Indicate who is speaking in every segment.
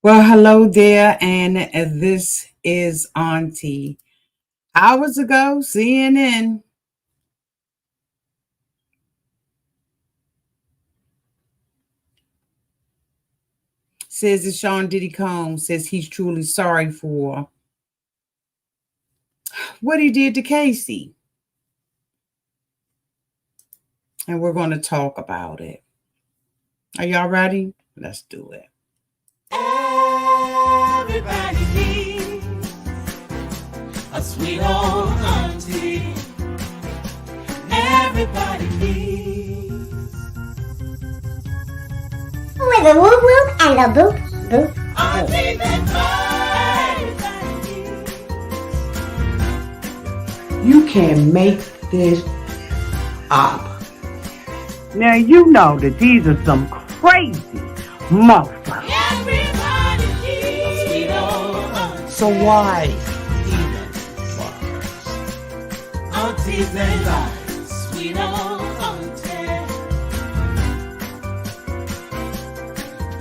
Speaker 1: Well, hello there, and this is Auntie. Hours ago, CNN says that Diddy Combs says he's truly sorry for what he did to Casey. And we're going to talk about it. Are y'all ready? Let's do it.
Speaker 2: Everybody needs a sweet old auntie. Everybody needs
Speaker 3: with a whoop whoop and a boop boop.
Speaker 2: auntie that
Speaker 4: You can make this up. Now you know that these are some crazy motherfuckers.
Speaker 2: everybody needs a sweet old auntie.
Speaker 5: So why even bother?
Speaker 2: Aunties and lies, sweet old auntie.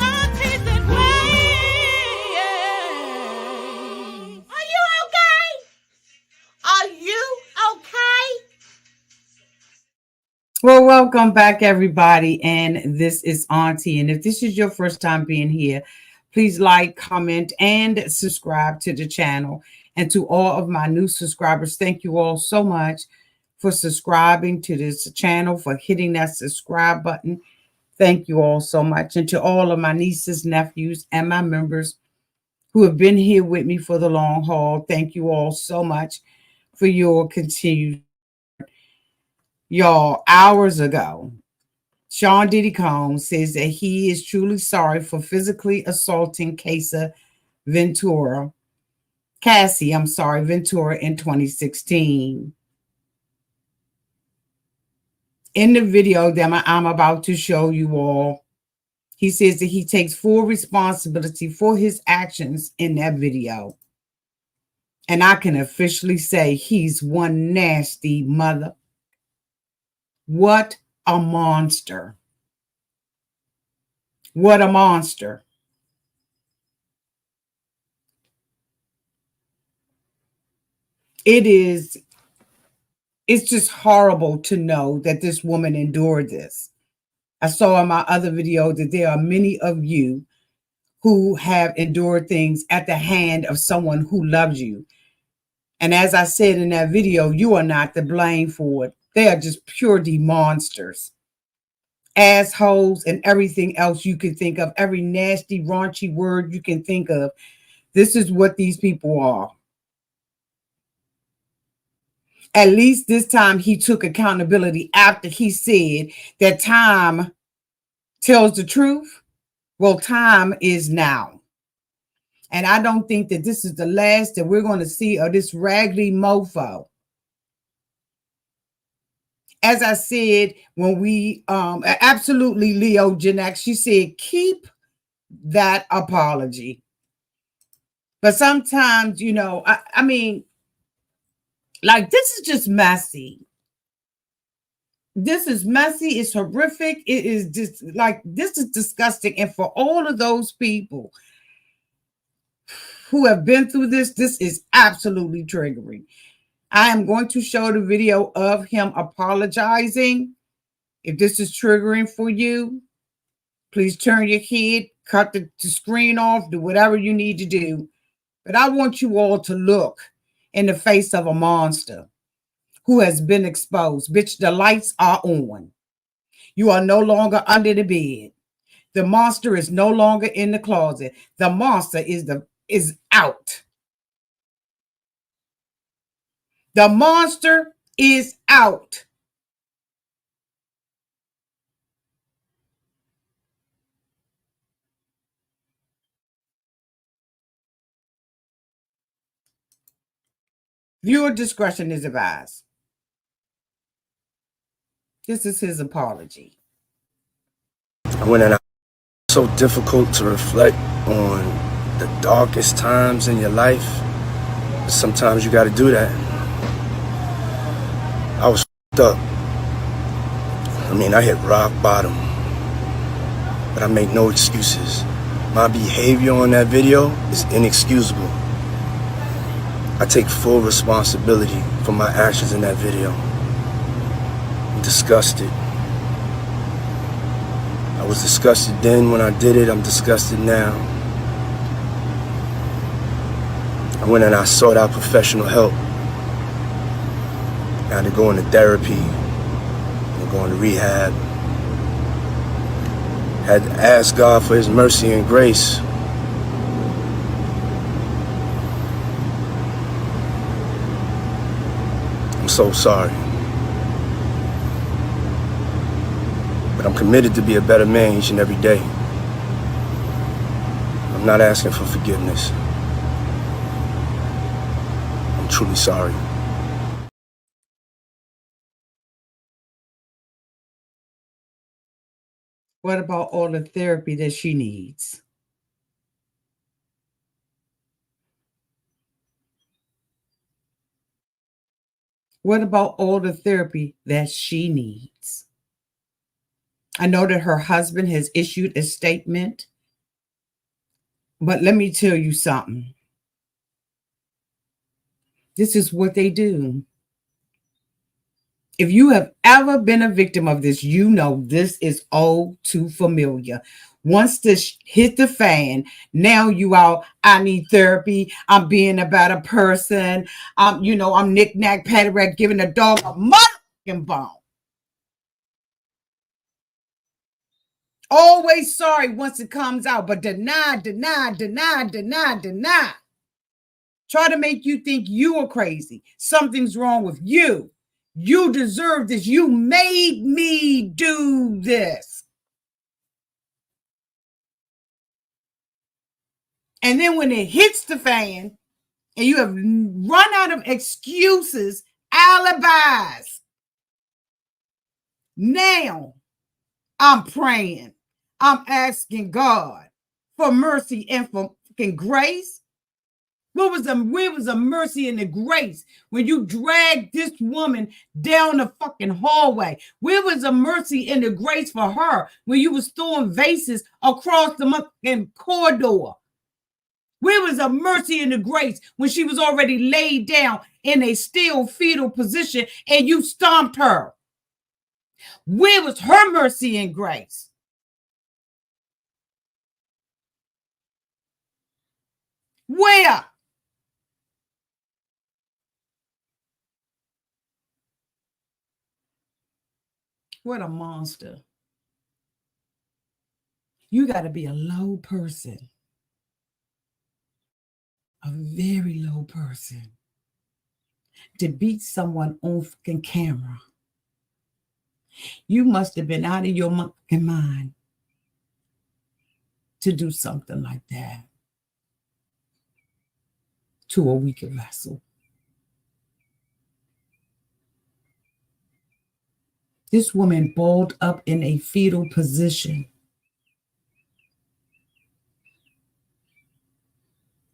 Speaker 2: Aunties and ways. Are you okay? Are you okay?
Speaker 1: Well, welcome back, everybody. And this is Auntie. And if this is your first time being here, please like, comment, and subscribe to the channel. And to all of my new subscribers, thank you all so much for subscribing to this channel, for hitting that subscribe button. Thank you all so much. And to all of my nieces, nephews, and my members who have been here with me for the long haul, thank you all so much for your continued. Y'all, hours ago, Diddy Combs says that he is truly sorry for physically assaulting Cassie Ventura in 2016. In the video that I'm about to show you all, he says that he takes full responsibility for his actions in that video. And I can officially say he's one nasty mother. What a monster. What a monster. It's just horrible to know that this woman endured this. I saw in my other video that there are many of you who have endured things at the hand of someone who loves you. And as I said in that video, you are not to blame for it. They are just pure monsters. Assholes and everything else you can think of. Every nasty, raunchy word you can think of. This is what these people are. At least this time he took accountability after he said that time tells the truth. Well, time is now. And I don't think that this is the last that we're going to see of this raggedy mofo. As I said, when we absolutely Leo Janek, she said, keep that apology. But sometimes, you know, I mean, like, this is just messy. This is messy. It's horrific. It is just like, this is disgusting. And for all of those people who have been through this is absolutely triggering. I am going to show the video of him apologizing. If this is triggering for you, please turn your head, cut the screen off, do whatever you need to do. But I want you all to look in the face of a monster who has been exposed. Bitch, the lights are on. You are no longer under the bed. The monster is no longer in the closet. The monster is out. The monster is out. Viewer discretion is advised. This is his apology.
Speaker 6: I went in. It's so difficult to reflect on the darkest times in your life. Sometimes you got to do that. I was f***ed up. I mean, I hit rock bottom. But I make no excuses. My behavior on that video is inexcusable. I take full responsibility for my actions in that video. I'm disgusted. I was disgusted then when I did it. I'm disgusted now. I went and I sought out professional help. I had to go into therapy, and go into rehab. Had to ask God for his mercy and grace. I'm so sorry. But I'm committed to be a better man each and every day. I'm not asking for forgiveness. I'm truly sorry.
Speaker 1: What about all the therapy that she needs? What about all the therapy that she needs? I know that her husband has issued a statement, but let me tell you something. This is what they do. If you have ever been a victim of this, you know this is all too familiar. Once this hit the fan, now you out, I need therapy. I'm being a better person. I'm knick-knack, paddywhack, giving a dog a motherfucking bone. Always sorry once it comes out, but deny. Try to make you think you are crazy. Something's wrong with you. You deserve this. You made me do this. And then when it hits the fan and you have run out of excuses, alibis, now I'm praying. I'm asking God for mercy and for fucking grace. Where was the mercy and the grace when you dragged this woman down the fucking hallway? Where was the mercy and the grace for her when you was throwing vases across the fucking corridor? Where was the mercy and the grace when she was already laid down in a still fetal position and you stomped her? Where was her mercy and grace? Where? What a monster. You got to be a low person. A very low person. To beat someone on fucking camera. You must have been out of your fucking mind to do something like that to a weaker vessel. This woman balled up in a fetal position.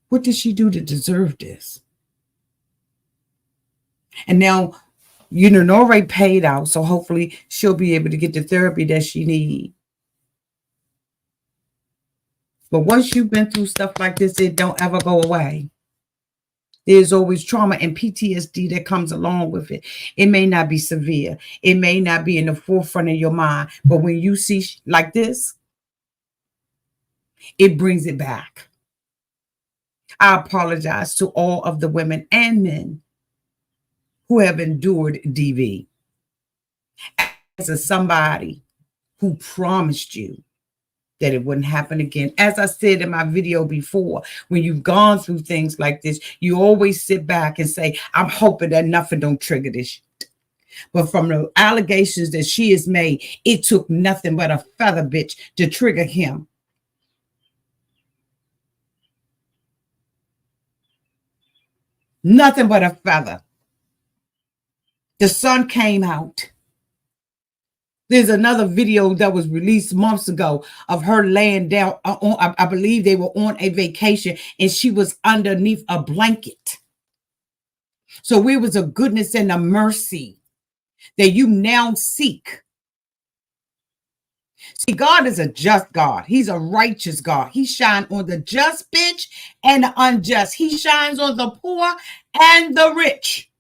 Speaker 1: What did she do to deserve this? And now, Norway paid out, so hopefully she'll be able to get the therapy that she needs. But once you've been through stuff like this, it don't ever go away. There's always trauma and PTSD that comes along with it. It may not be severe. It may not be in the forefront of your mind. But when you see like this, it brings it back. I apologize to all of the women and men who have endured DV. As somebody who promised you that it wouldn't happen again. As I said in my video before, when you've gone through things like this, you always sit back and say, I'm hoping that nothing don't trigger this shit. But from the allegations that she has made, it took nothing but a feather bitch to trigger him. Nothing but a feather. The sun came out. There's another video that was released months ago of her laying down. I believe they were on a vacation and she was underneath a blanket. So where was the goodness and the mercy that you now seek? See, God is a just God. He's a righteous God. He shines on the just bitch and the unjust. He shines on the poor and the rich.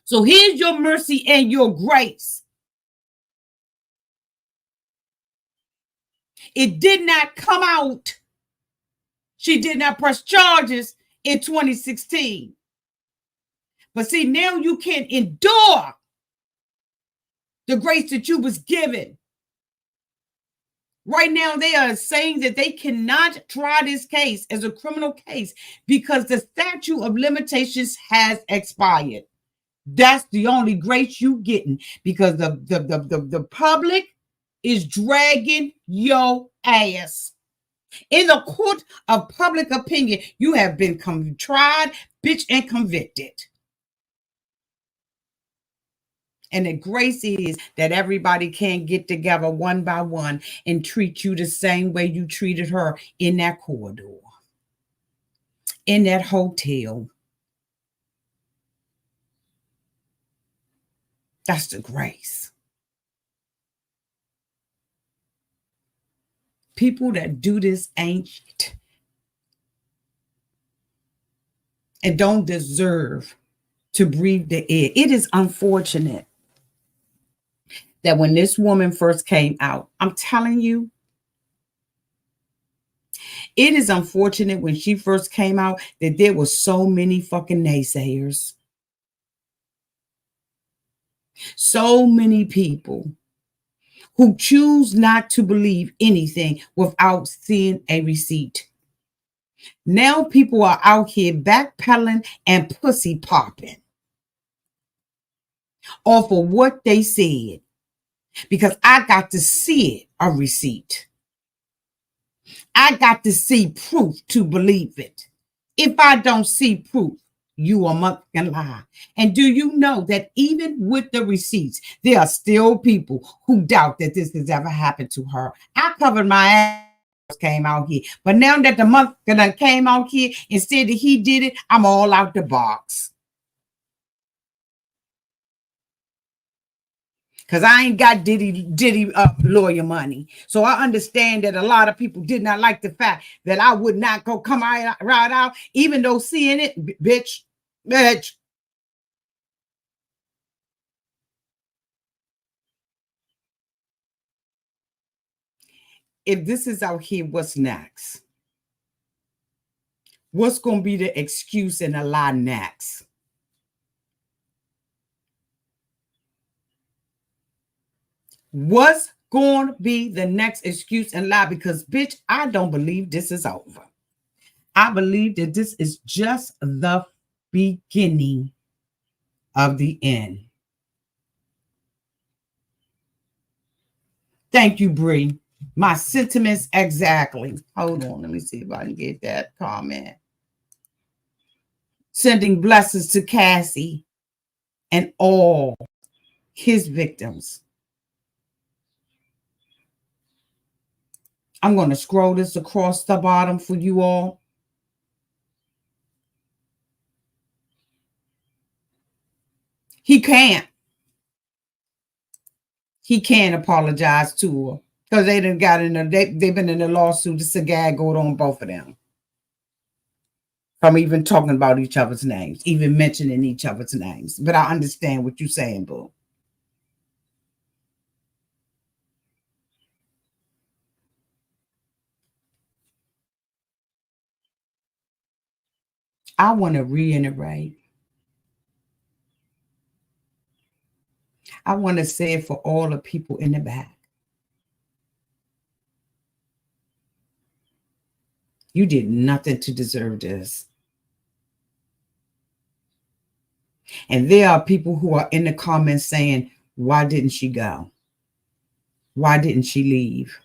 Speaker 1: So here's your mercy and your grace. It did not come out. She did not press charges in 2016. But see, now you can endure the grace that you was given. Right now, they are saying that they cannot try this case as a criminal case because the statute of limitations has expired. That's the only grace you getting because the public is dragging your ass. In the court of public opinion, you have been tried, bitch, and convicted. And the grace is that everybody can get together one by one and treat you the same way you treated her in that corridor, in that hotel. That's the grace. People that do this ain't shit and don't deserve to breathe the air. It is unfortunate that when this woman first came out, I'm telling you, it is unfortunate when she first came out that there were so many fucking naysayers. So many people who choose not to believe anything without seeing a receipt. Now people are out here backpedaling and pussy popping off of what they said because I got to see a receipt. I got to see proof to believe it. If I don't see proof, you a motherfucking lie. And do you know that even with the receipts, there are still people who doubt that this has ever happened to her? I covered my ass, came out here. But now that the motherfucker came out here and said that he did it, I'm all out the box. Because I ain't got Diddy lawyer money. So I understand that a lot of people did not like the fact that I would not come right out, even though seeing it, bitch. If this is out here, what's next? What's going to be the excuse and the lie next? What's going to be the next excuse and lie? Because, bitch, I don't believe this is over. I believe that this is just the beginning of the end. Thank you, Bree. My sentiments exactly. Hold on. Let me see if I can get that comment. Sending blessings to Cassie and all his victims. I'm going to scroll this across the bottom for you all. He can't apologize to her because they done got in they've been in a lawsuit. It's a gag going on both of them. From even talking about each other's names, even mentioning each other's names. But I understand what you're saying, boo. I want to reiterate. I want to say it for all the people in the back. You did nothing to deserve this. And there are people who are in the comments saying, why didn't she go? Why didn't she leave?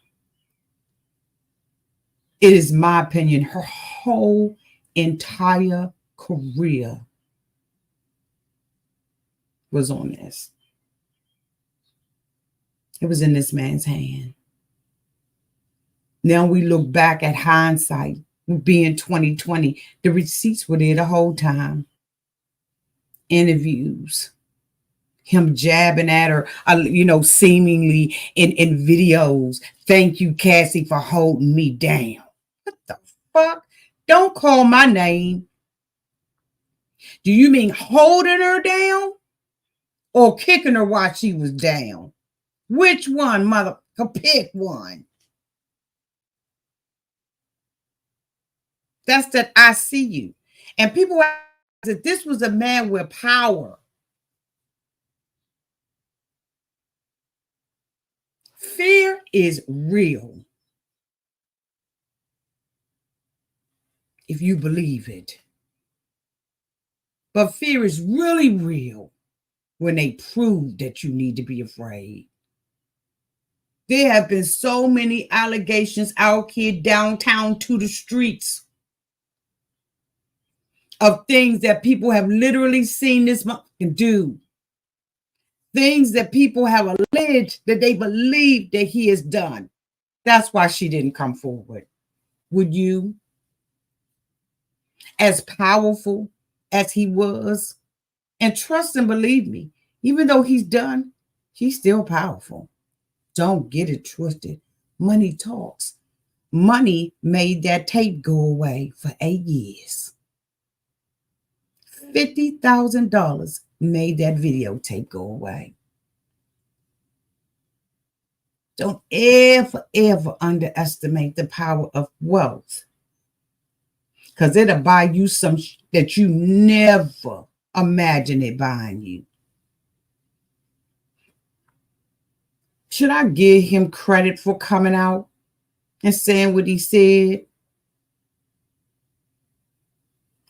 Speaker 1: It is my opinion, her whole entire career was on this. It was in this man's hand. Now we look back at hindsight, being 2020. The receipts were there the whole time. Interviews. him jabbing at her, seemingly in videos. Thank you, Cassie, for holding me down. What the fuck? Don't call my name. Do you mean holding her down or kicking her while she was down? Which one, mother? Pick one. That's that I see you. And people ask that this was a man with power. Fear is real. If you believe it. But fear is really real when they prove that you need to be afraid. There have been so many allegations out here downtown to the streets of things that people have literally seen this motherfucker do. Things that people have alleged that they believe that he has done. That's why she didn't come forward. Would you? As powerful as he was, and trust and believe me, even though he's done, he's still powerful. Don't get it twisted. Money talks. Money made that tape go away for 8 years. $50,000 made that videotape go away. Don't ever underestimate the power of wealth. Because it'll buy you some that you never imagined it buying you. Should I give him credit for coming out and saying what he said?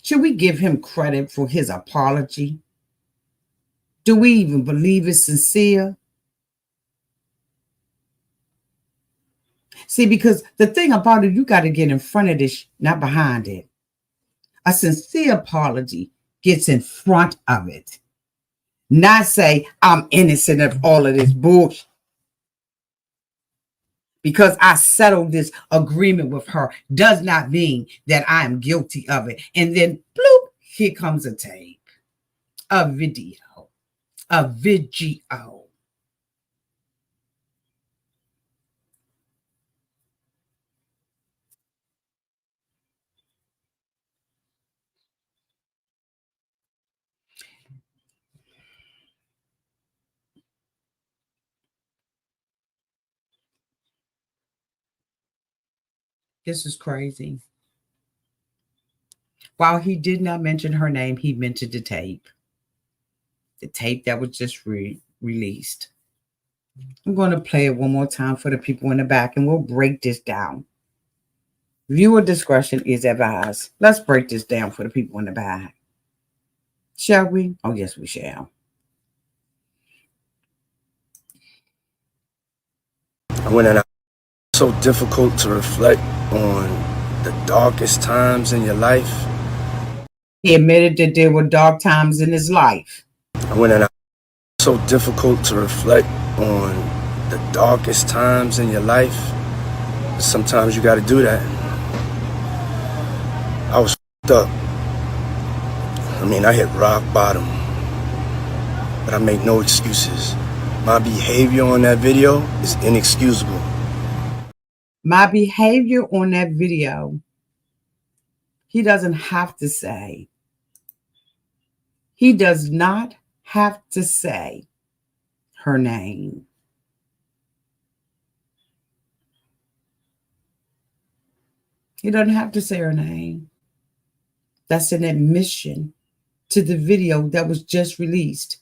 Speaker 1: Should we give him credit for his apology? Do we even believe it's sincere? See, because the thing about it, you got to get in front of this, not behind it. A sincere apology gets in front of it. Not say, I'm innocent of all of this bullshit. Because I settled this agreement with her does not mean that I am guilty of it. And then, bloop, here comes a tape, a video. This is crazy. While he did not mention her name, he mentioned the tape. The tape that was just released. I'm going to play it one more time for the people in the back, and we'll break this down. Viewer discretion is advised. Let's break this down for the people in the back. Shall we? Oh, yes, we shall.
Speaker 6: When it's so difficult to reflect on the darkest times in your life.
Speaker 1: He admitted that there were dark times in his life.
Speaker 6: When it's so difficult to reflect on the darkest times in your life, sometimes you got to do that. I was f***ed up. I hit rock bottom, but I make no excuses. My behavior on that video is inexcusable.
Speaker 1: My behavior on that video, he doesn't have to say. He does not have to say her name. He doesn't have to say her name. That's an admission to the video that was just released.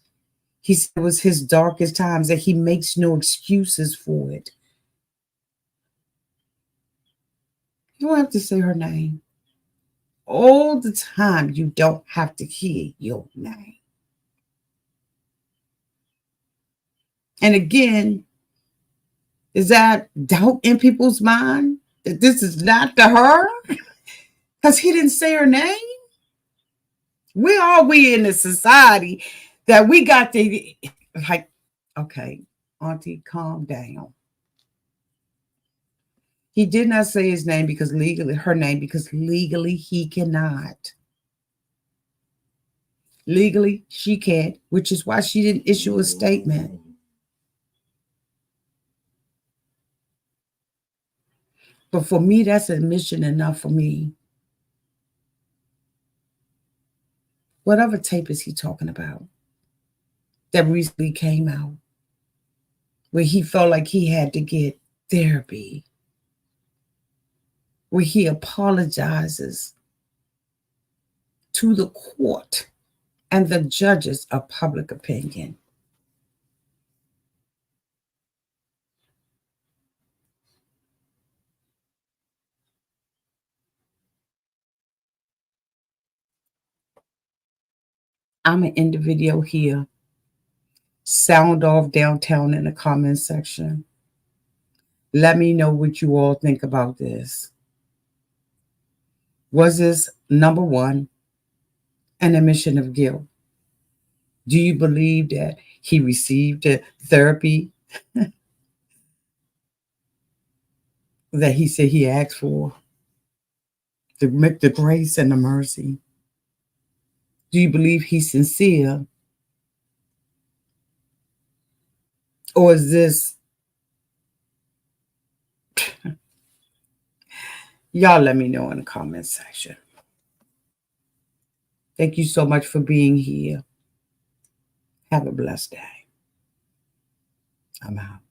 Speaker 1: He said it was his darkest times, that he makes no excuses for it. You don't have to say her name. All the time, you don't have to hear your name. And again, is that doubt in people's mind that this is not to her? Because he didn't say her name? Where are we in the society that we got to, like, okay, Auntie, calm down. He did not say his name because legally, her name, because legally he cannot. Legally, she can't, which is why she didn't issue a statement. But for me, that's admission enough for me. What other tape is he talking about that recently came out where he felt like he had to get therapy, where he apologizes to the court and the judges of public opinion? I'm going to end the video here. Sound off downtown in the comment section. Let me know what you all think about this. Was this, number one, an admission of guilt? Do you believe that he received the therapy that he said he asked for? The grace and the mercy. Do you believe he's sincere? Or is this... Y'all let me know in the comment section. Thank you so much for being here. Have a blessed day. I'm out.